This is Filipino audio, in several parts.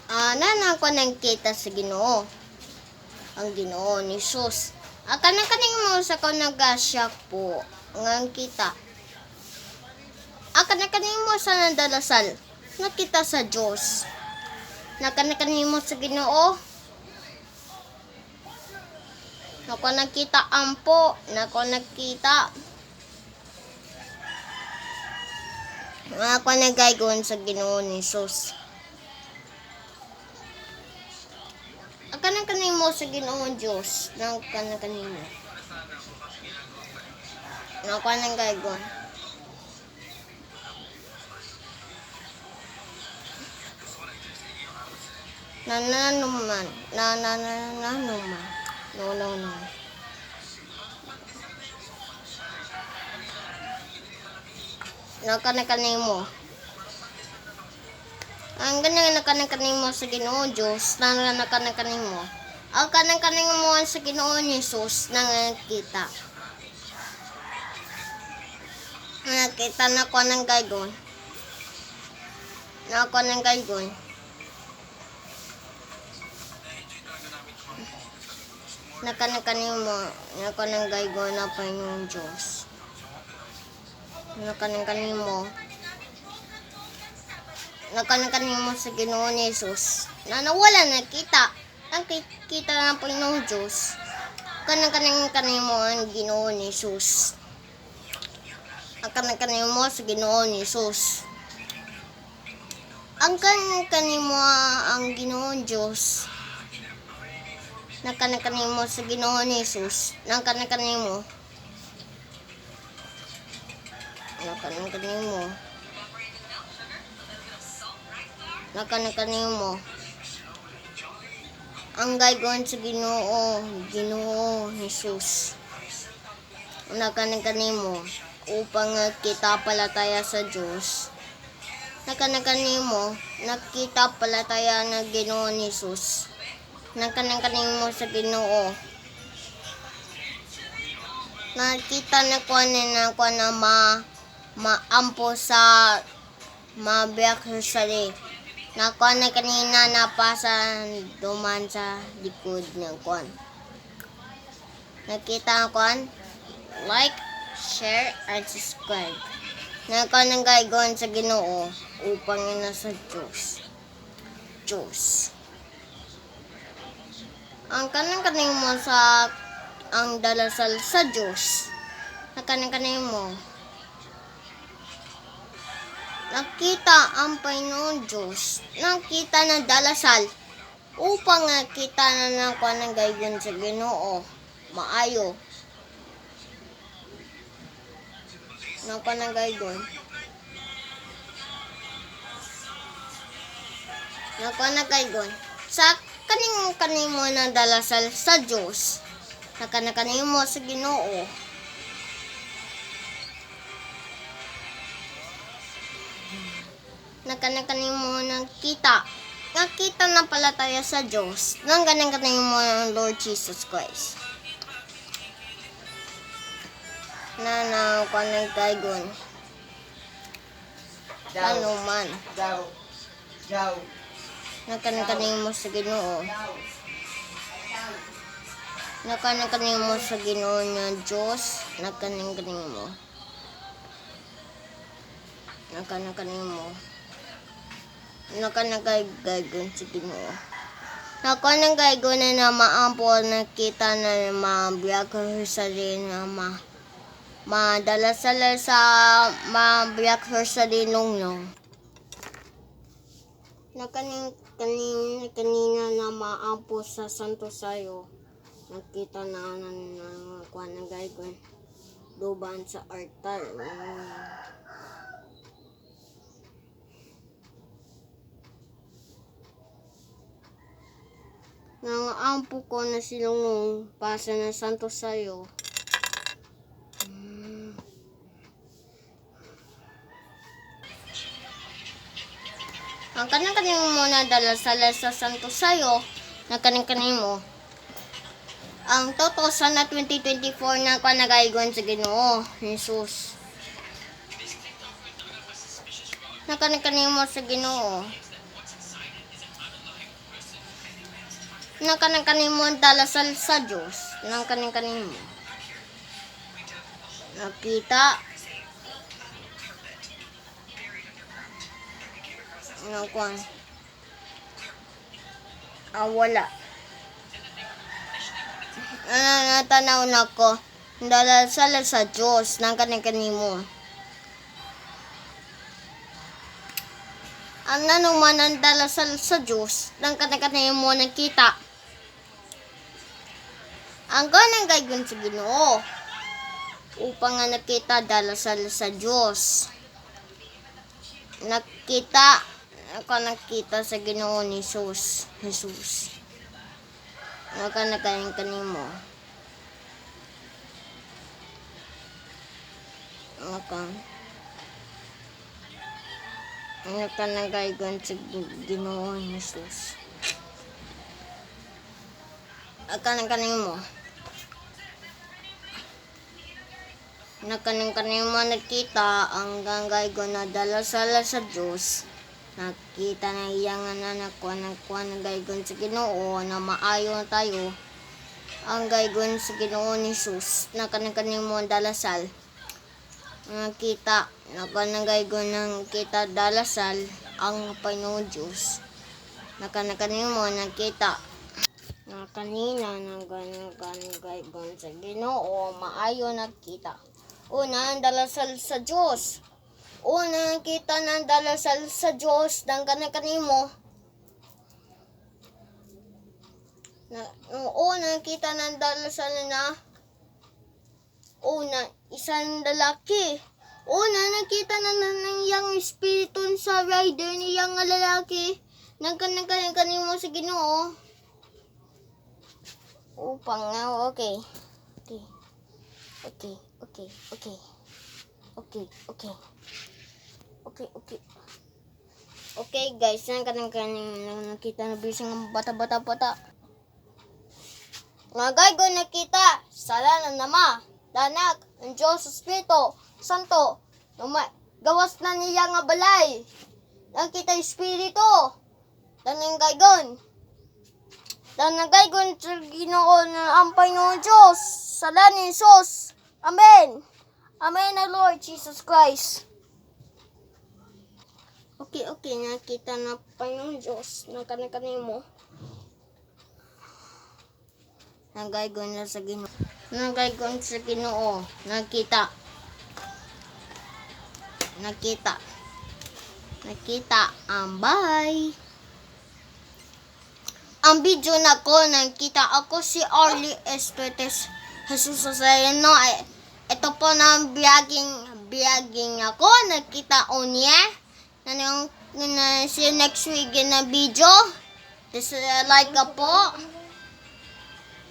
Nana ko nang kita sa Ginoo. Ang Ginoo ni Jesus. Kaning mo sa ko nagasyak po. Ngang kita. Kaning mo sa nandalasal. Nakita sa Diyos. Kaning mo sa Ginoo. Nako nakita ampo. Nako nakita. Ako nagaygon sa Ginoo ni Jesus. Kaning mo sa Ginoo Diyos. Kaning mo. Nako nagaygon. Nananuman. Nananuman. No. Kaning mo. Ang ganyan kaning mo sa Ginoo Diyos. Kaning mo. Ang kaning mo sa Ginoo ni Jesus. Kita. Nakita na ko ng gaygon. Kaning mo. Nako ng gaygon na pa yung Diyos. Kaning mo. Kaning mo sa Ginoo ni Jesus. Nawala na kita. Ang kita na po yung Diyos. Kaning mo ang Ginoo ni Jesus. Kaning mo sa Ginoo ni Jesus. Ang kaning mo ang Ginoo Diyos. Kaning mo sa Ginoo ni Jesus. Kaning mo. Kaning mo. Kaning mo. Ang gaygon sa Ginoo Jesus. Kaning mo upang kita palataya sa Diyos. Kaning mo nakita palataya na Ginoo ni Jesus. Kaning mo sa Ginoo. Nakita na ko na maampo sa mabiyak sali. Nakuha na kanina napasa duman sa likod ng kuan. Nakita ko like, share, and subscribe. Nakuha ng gaygon sa Ginoo upang nasa Diyos. Ang kaning mo sa ang dalasal sa Diyos. Kaning mo. Nakita ang Panginoon Diyos. Nakita na dalasal upang kita na nakuha ng gaygon sa Ginoo. Maayo. Nakuha ng gaygon. Nakuha ng gaygon. Sa kaning mo na dalasal sa Diyos. Kaning mo sa Ginoo. Kaning mo ng kita. Nakita na palataya sa Diyos. Kaning mo ng Lord Jesus Christ. Nakuha ng gaygon. Ano man. Kaning mo sa Ginoo. Kaning mo sa Ginoo niya Diyos. Kaning mo. Kaning mo. Gaygon sa Ginoo. Nakuha ng gaygon na maampo nakita na mabiyak sa rin na madalasal sa mabiyak sa linong. Kanina na maampo sa Santo Sayo. Nakita na kuha ng gaygon. Duban sa altar. Nangaampo ko na silong pasa ng Santo Sayo. Ang kaning mo na dalasal sa Santo Sayo. Kaning mo. Ang totoo sana 2024 na panagaygon sa Ginoo Jesus. Kaning mo sa Ginoo. Nang kanang-kaning mo dalasal sa Diyos. Nang kanang-kaning mo. Nakita. Nakuan. Wala. Natanaw na ko. Dalasal sa Diyos. Nang kanang-kaning mo. Ang nanuman ang dalasal sa Diyos. Nang kanang-kaning mo nakita. Ang ganang gaygon sa Ginoo. Upang nga nakita dalasal sa Diyos. Nakita sa Ginoo ni Jesus. Nakanakain mo. Nakanagaygon sa Ginoo ni Jesus. Nakanakain mo. Nakaning mo nakita ang ganggay ko na dalasal sa Diyos. Nakita na iyang na nakuha ng gaygon sa Ginoo na maayo na tayo. Ang gaygon sa Ginoo ni Jesus. Nakaning mo dalasal. Nakita. Nakuha ng gaygon ng kita dalasal ang Panginoon Diyos. Nakaning mo nakita. Kanina ng gaygon sa Ginoo maayo nakita. Una, ang dalasal sa Diyos. Una, kita ng dalasal sa Diyos ng kanimo. Una, kita ng dalasal na isang lalaki. Una, nakita na ng iyang espiritu sa rider ni iyang lalaki ng kanimo sa Ginoo. Upang nga, okay. Okay guys, yan kanang nakita na bisang bata. Ngagay ko nakita, sala ng Ama, Danak, ng Diyos, Espiritu, Santo, gawas na niya nga balay. Nakita Espiritu, danang gaygon sa Ginoo na ang Panginoon Diyos, sala ni Jesus. Amen. Amen na Lord Jesus Christ. Okay, nakita na Panginoon Diyos na kanimo. Nagaygon na sa Ginoo. Nagaygon sa Ginoo. Nakita. Bye. Ang video na ko, nakita ako si Orly Espetes Jesus Sosayano. Ito po na vlogging ako. Nakita o niya. See you next week na video. Like ka po.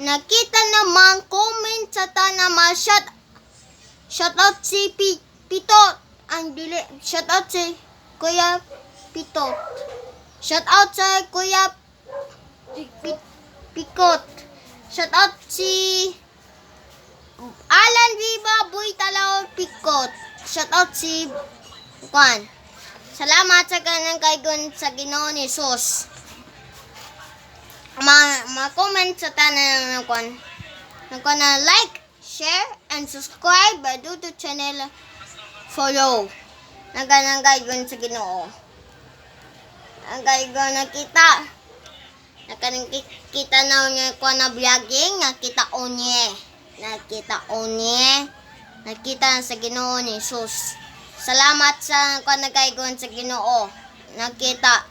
Nakita naman, comment sa tanama. Shout out si Pitot. Shout out si Kuya Pitot. Shout out sa Kuya Pikot. Shout out si Alan Viva Boy Talaw Pikot. Shout out si Juan. Salamat sa kanang kaygon sa Ginoo ni Jesus. Ma-comment sa tanan ng Juan. Na like, share, and subscribe. Do to channel follow. Naganang kaygon sa Ginoo. Ang kaygon nakita. Nakita na niya ko na vlogging, nakita sa Ginoo ni Jesus. Salamat sa kanagaygon sa Ginoo. Nakita.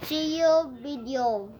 See you video.